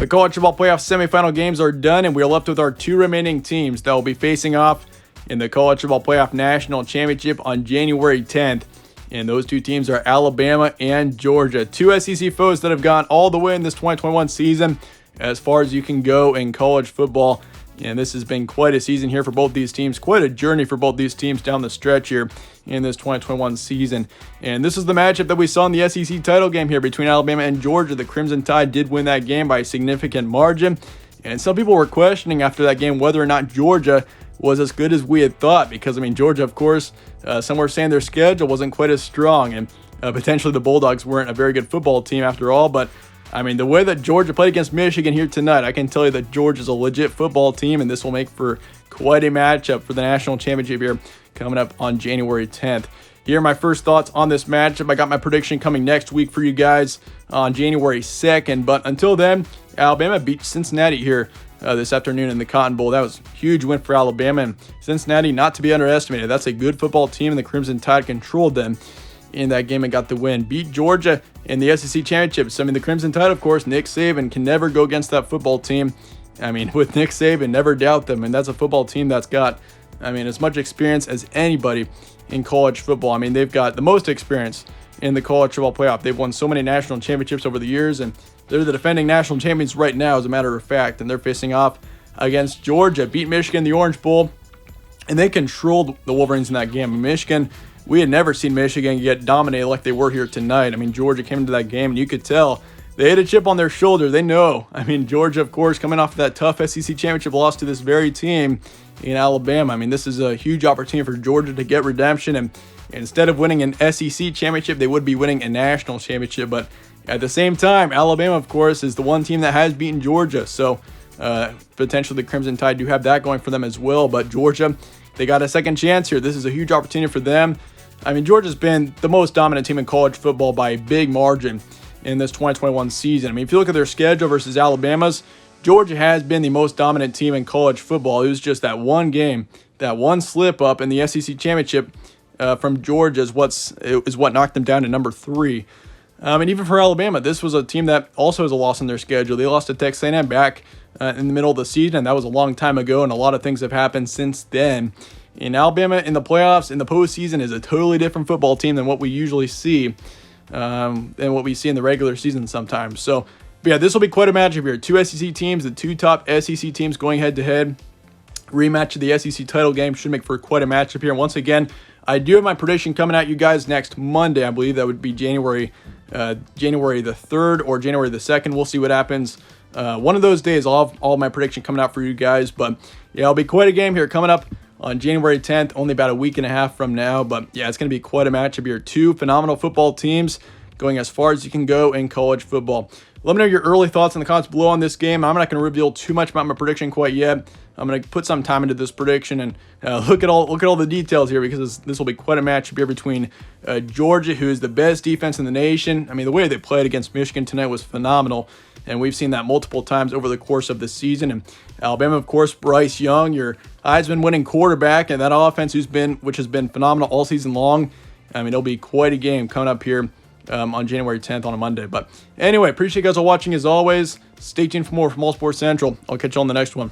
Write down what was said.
The college football playoff semifinal games are done, and we are left with our two remaining teams that will be facing off in the college football playoff national championship on January 10th. And those two teams are Alabama and Georgia, two SEC foes that have gone all the way in this 2021 season as far as you can go in college football. And this has been quite a season here for both these teams, quite a journey for both these teams down the stretch here in this 2021 season. And this is the matchup that we saw in the SEC title game here between Alabama and Georgia. The Crimson Tide did win that game by a significant margin. And some people were questioning after that game whether or not Georgia was as good as we had thought, because, I mean, Georgia, of course, some were saying their schedule wasn't quite as strong, and potentially the Bulldogs weren't a very good football team after all. But I mean, the way that Georgia played against Michigan here tonight, I can tell you that Georgia's a legit football team, and this will make for quite a matchup for the national championship here coming up on January 10th. Here are my first thoughts on this matchup. I got my prediction coming next week for you guys on January 2nd, but until then, Alabama beat Cincinnati here this afternoon in the Cotton Bowl. That was a huge win for Alabama, and Cincinnati not to be underestimated. That's a good football team, and the Crimson Tide controlled them in that game and got the win. Beat Georgia in the SEC championships. I mean, the Crimson Tide, of course, Nick Saban can never go against that football team. I mean, with Nick Saban, never doubt them, and that's a football team that's got, I mean, as much experience as anybody in college football. I mean, they've got the most experience in the college football playoff. They've won so many national championships over the years, and they're the defending national champions right now, as a matter of fact, and they're facing off against Georgia. Beat Michigan in the Orange Bowl, and they controlled the Wolverines in that game. Michigan, we had never seen Michigan get dominated like they were here tonight. I mean, Georgia came into that game, and you could tell they had a chip on their shoulder. They know. I mean, Georgia, of course, coming off of that tough SEC championship loss to this very team in Alabama. I mean, this is a huge opportunity for Georgia to get redemption, and instead of winning an SEC championship, they would be winning a national championship. But at the same time, Alabama, of course, is the one team that has beaten Georgia. So potentially the Crimson Tide do have that going for them as well. But Georgia, they got a second chance here. This is a huge opportunity for them. I mean, Georgia's been the most dominant team in college football by a big margin in this 2021 season. I mean, if you look at their schedule versus Alabama's, Georgia has been the most dominant team in college football. It was just that one game, that one slip up in the SEC championship from Georgia is what knocked them down to number 3. And even for Alabama, this was a team that also has a loss on their schedule. They lost to Texas A&M back in the middle of the season. That was a long time ago, and a lot of things have happened since then. In Alabama, in the playoffs, in the postseason, is a totally different football team than what we usually see, and what we see in the regular season sometimes. So, but yeah, this will be quite a matchup here. Two SEC teams, the two top SEC teams going head-to-head. Rematch of the SEC title game should make for quite a matchup here. And once again, I do have my prediction coming at you guys next Monday. I believe that would be January the 3rd or January the 2nd. We'll see what happens. One of those days, I'll have all my prediction coming out for you guys. But yeah, it'll be quite a game here coming up on January 10th, only about a week and a half from now. But yeah, it's going to be quite a matchup here. Two phenomenal football teams going as far as you can go in college football. Let me know your early thoughts in the comments below on this game. I'm not going to reveal too much about my prediction quite yet. I'm going to put some time into this prediction and look at all the details here, because this will be quite a matchup here between Georgia, who is the best defense in the nation. I mean, the way they played against Michigan tonight was phenomenal, and we've seen that multiple times over the course of the season. And Alabama, of course, Bryce Young, your Heisman-winning quarterback, and that offense which has been phenomenal all season long. I mean, it'll be quite a game coming up here on January 10th on a Monday. But anyway, appreciate you guys all watching as always. Stay tuned for more from All Sports Central. I'll catch you on the next one.